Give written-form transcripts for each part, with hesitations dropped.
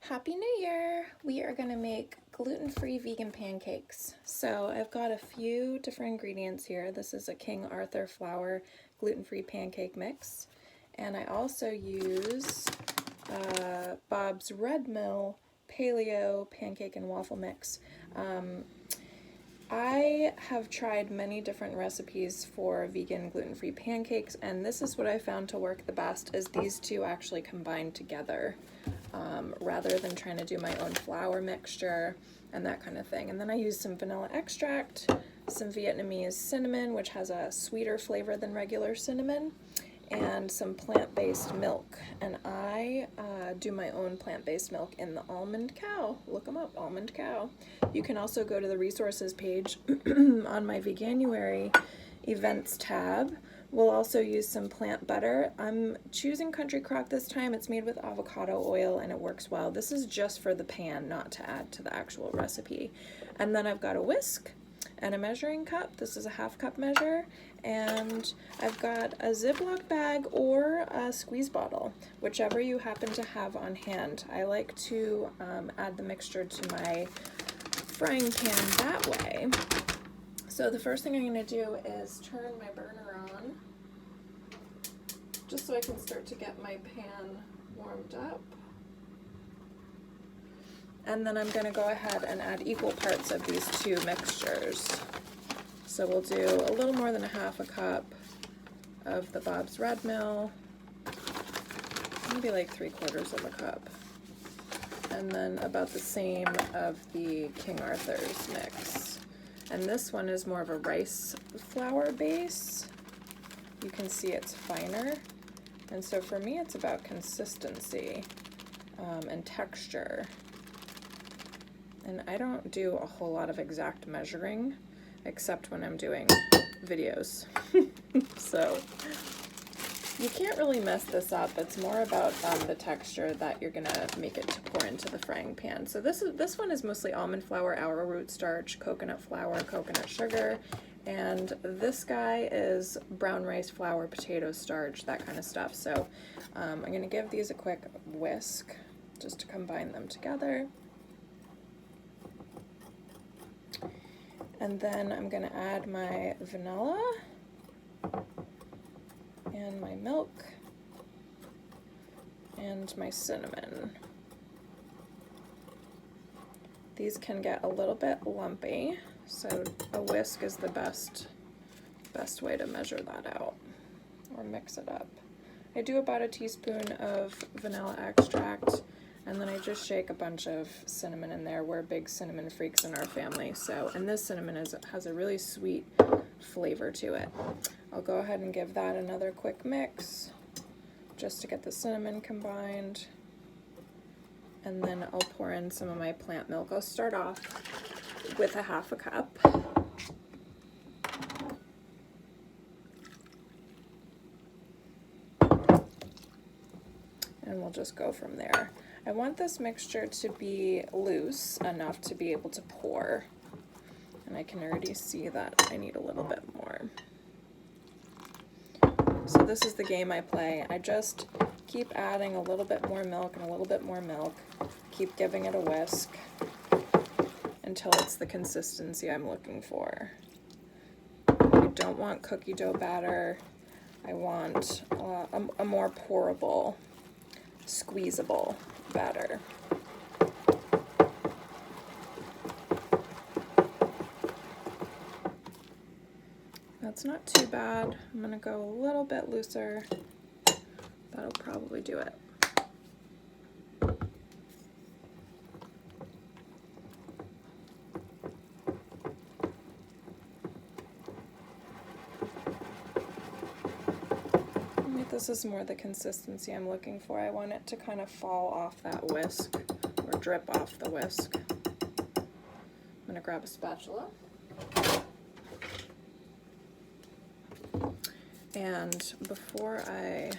Happy New Year! We are going to make gluten-free vegan pancakes. So I've got a few different ingredients here. This is a King Arthur flour gluten-free pancake mix. And I also use Bob's Red Mill Paleo pancake and waffle mix. I have tried many different recipes for vegan gluten-free pancakes, and this is what I found to work the best, is these two actually combined together, rather than trying to do my own flour mixture and that kind of thing. And then I use some vanilla extract, some Vietnamese cinnamon, which has a sweeter flavor than regular cinnamon, and some plant-based milk. And I do my own plant-based milk in the Almond Cow. Look them up, Almond Cow. You can also go to the resources page on my Veganuary events tab. We'll also use some plant butter. I'm choosing Country Crock this time. It's made with avocado oil and it works well. This is just for the pan, not to add to the actual recipe. And then I've got a whisk and a measuring cup. This is a 1/2 cup measure. And I've got a Ziploc bag or a squeeze bottle, whichever you happen to have on hand. I like to add the mixture to my frying pan that way. So the first thing I'm going to do is turn my burner on, just so I can start to get my pan warmed up. And then I'm going to go ahead and add equal parts of these two mixtures. So we'll do a little more than 1/2 cup of the Bob's Red Mill, maybe like 3/4 of a cup, and then about the same of the King Arthur's mix. And this one is more of a rice flour base. You can see it's finer. And so for me, it's about consistency and texture. And I don't do a whole lot of exact measuring, except when I'm doing videos. So you can't really mess this up. It's more about the texture that you're gonna make it to pour into the frying pan. So this one is mostly almond flour, arrowroot starch, coconut flour, coconut sugar, and this guy is brown rice flour, potato starch, that kind of stuff. So I'm gonna give these a quick whisk just to combine them together. And then I'm gonna add my vanilla and my milk and my cinnamon. These can get a little bit lumpy, so a whisk is the best way to measure that out or mix it up. I do about a teaspoon of vanilla extract, and then I just shake a bunch of cinnamon in there. We're big cinnamon freaks in our family, so, and this cinnamon has a really sweet flavor to it. I'll go ahead and give that another quick mix just to get the cinnamon combined. And then I'll pour in some of my plant milk. I'll start off with a 1/2 cup. And we'll just go from there. I want this mixture to be loose enough to be able to pour. And I can already see that I need a little bit more. So this is the game I play. I just keep adding a little bit more milk and a little bit more milk. Keep giving it a whisk until it's the consistency I'm looking for. I don't want cookie dough batter. I want a more pourable, squeezable batter. That's not too bad. I'm gonna go a little bit looser. That'll probably do it. This is more the consistency I'm looking for. I want it to kind of fall off that whisk or drip off the whisk. I'm gonna grab a spatula. And before I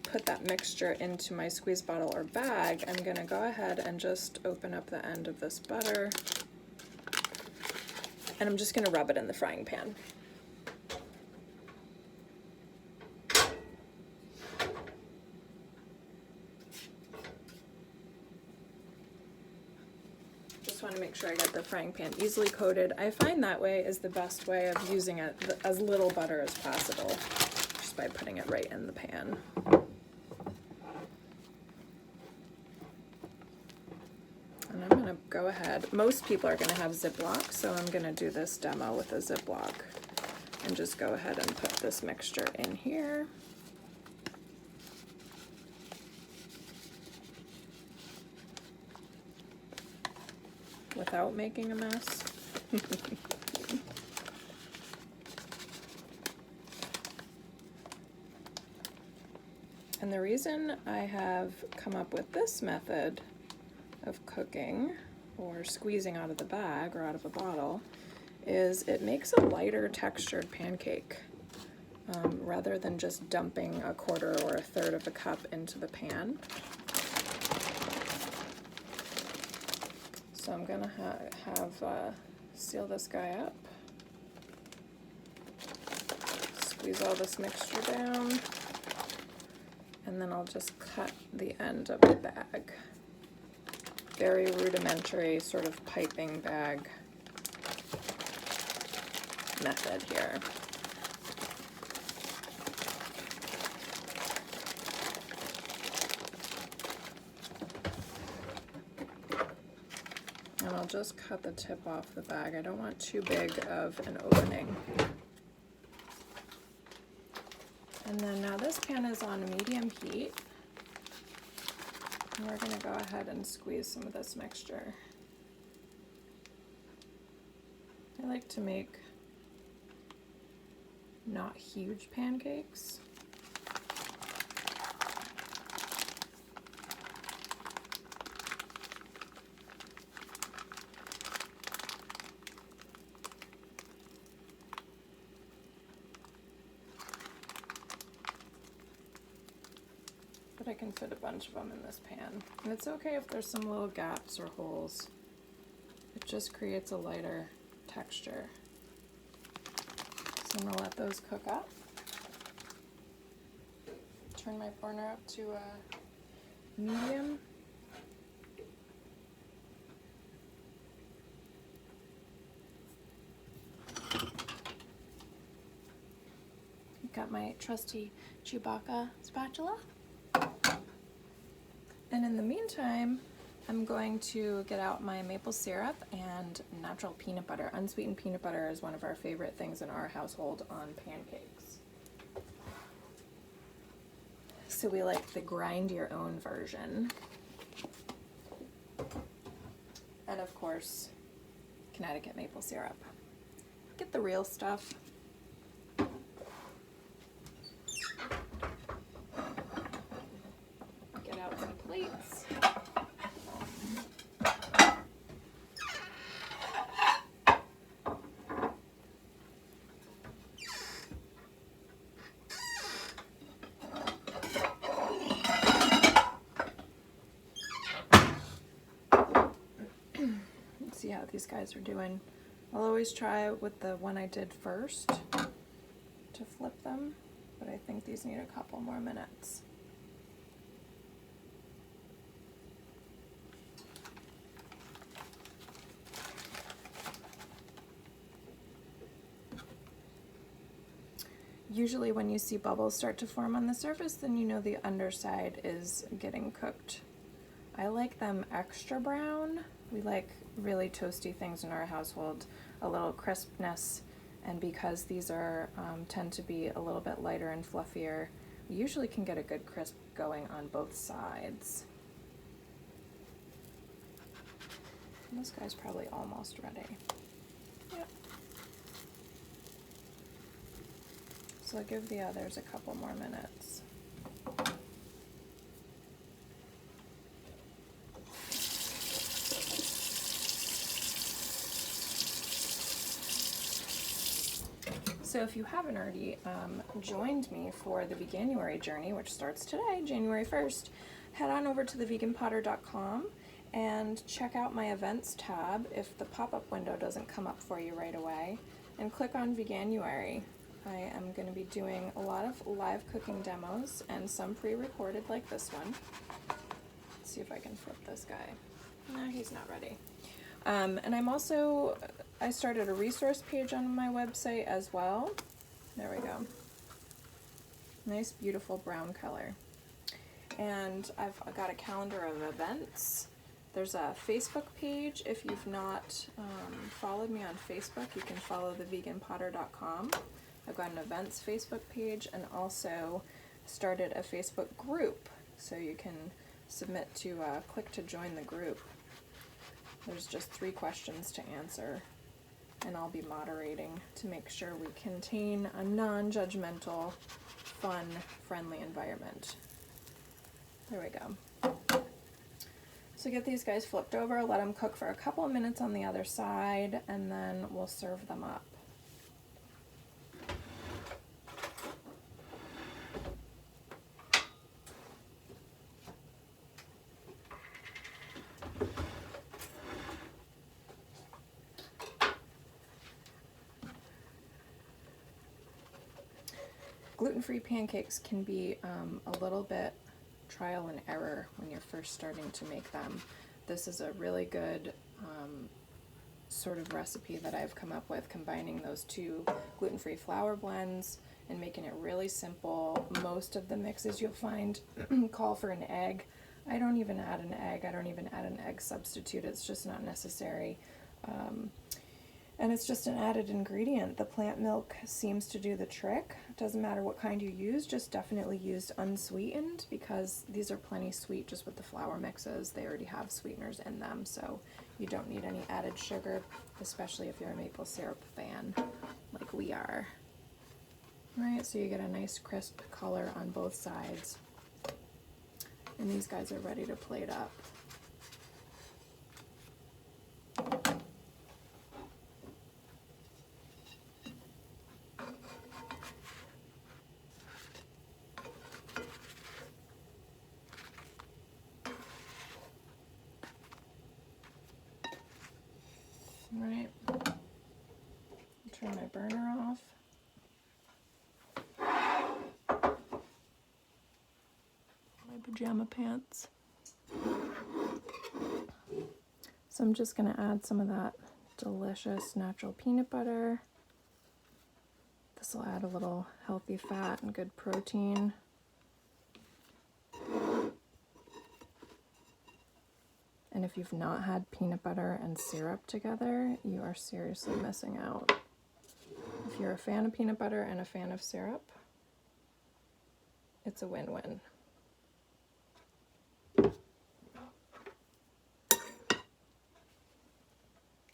put that mixture into my squeeze bottle or bag, I'm gonna go ahead and just open up the end of this butter. And I'm just gonna rub it in the frying pan. want to make sure I get the frying pan easily coated. I find that way is the best way of using it, as little butter as possible, just by putting it right in the pan. And I'm going to go ahead. Most people are going to have Ziploc, so I'm going to do this demo with a Ziploc and just go ahead and put this mixture in here. Without making a mess. And the reason I have come up with this method of cooking or squeezing out of the bag or out of a bottle is it makes a lighter textured pancake rather than just dumping a quarter or a third of a cup into the pan. So I'm gonna seal this guy up, squeeze all this mixture down, and then I'll just cut the end of the bag. Very rudimentary sort of piping bag method here. And I'll just cut the tip off the bag. I don't want too big of an opening. And then now this pan is on medium heat. And we're going to go ahead and squeeze some of this mixture. I like to make not huge pancakes. But I can fit a bunch of them in this pan. And it's okay if there's some little gaps or holes. It just creates a lighter texture. So I'm gonna let those cook up. Turn my burner up to medium. Got my trusty Chewbacca spatula. And in the meantime, I'm going to get out my maple syrup and natural peanut butter. Unsweetened peanut butter is one of our favorite things in our household on pancakes. So we like the grind your own version. And of course, Connecticut maple syrup. Get the real stuff. Get out some plates. Let's see how these guys are doing. I'll always try with the one I did first to flip them, but I think these need a couple more minutes. Usually when you see bubbles start to form on the surface, then you know the underside is getting cooked. I like them extra brown. We like really toasty things in our household, a little crispness, and because these are tend to be a little bit lighter and fluffier, we usually can get a good crisp going on both sides. And this guy's probably almost ready. Yep. So I'll give the others a couple more minutes. So if you haven't already joined me for the Veganuary journey, which starts today, January 1st, head on over to theveganpotter.com and check out my events tab if the pop-up window doesn't come up for you right away, and click on Veganuary. I am going to be doing a lot of live cooking demos and some pre-recorded like this one. Let's see if I can flip this guy. No, he's not ready. And I started a resource page on my website as well. There we go. Nice, beautiful brown color. And I've got a calendar of events. There's a Facebook page. If you've not followed me on Facebook, you can follow theveganpotter.com. I've got an events Facebook page and also started a Facebook group, so you can submit to click to join the group. There's just 3 questions to answer, and I'll be moderating to make sure we contain a non-judgmental, fun, friendly environment. There we go. So get these guys flipped over, let them cook for a couple of minutes on the other side, and then we'll serve them up. Gluten-free pancakes can be a little bit trial and error when you're first starting to make them. This is a really good sort of recipe that I've come up with, combining those 2 gluten-free flour blends and making it really simple. Most of the mixes you'll find call for an egg. I don't even add an egg. I don't even add an egg substitute. It's just not necessary. And it's just an added ingredient. The plant milk seems to do the trick. It doesn't matter what kind you use, just definitely use unsweetened, because these are plenty sweet just with the flour mixes. They already have sweeteners in them, so you don't need any added sugar, especially if you're a maple syrup fan like we are. All right, so you get a nice crisp color on both sides. And these guys are ready to plate up. All right, turn my burner off. My pajama pants. So I'm just going to add some of that delicious natural peanut butter. This will add a little healthy fat and good protein. And if you've not had peanut butter and syrup together, you are seriously missing out. If you're a fan of peanut butter and a fan of syrup, it's a win-win.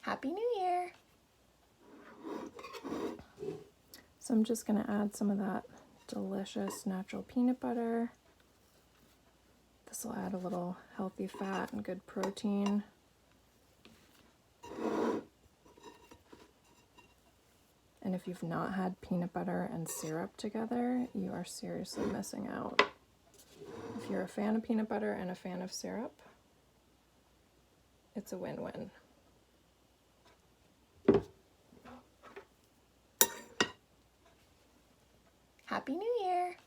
Happy New Year! So I'm just going to add some of that delicious natural peanut butter. This will add a little healthy fat and good protein. And if you've not had peanut butter and syrup together, you are seriously missing out. If you're a fan of peanut butter and a fan of syrup, it's a win-win. Happy New Year!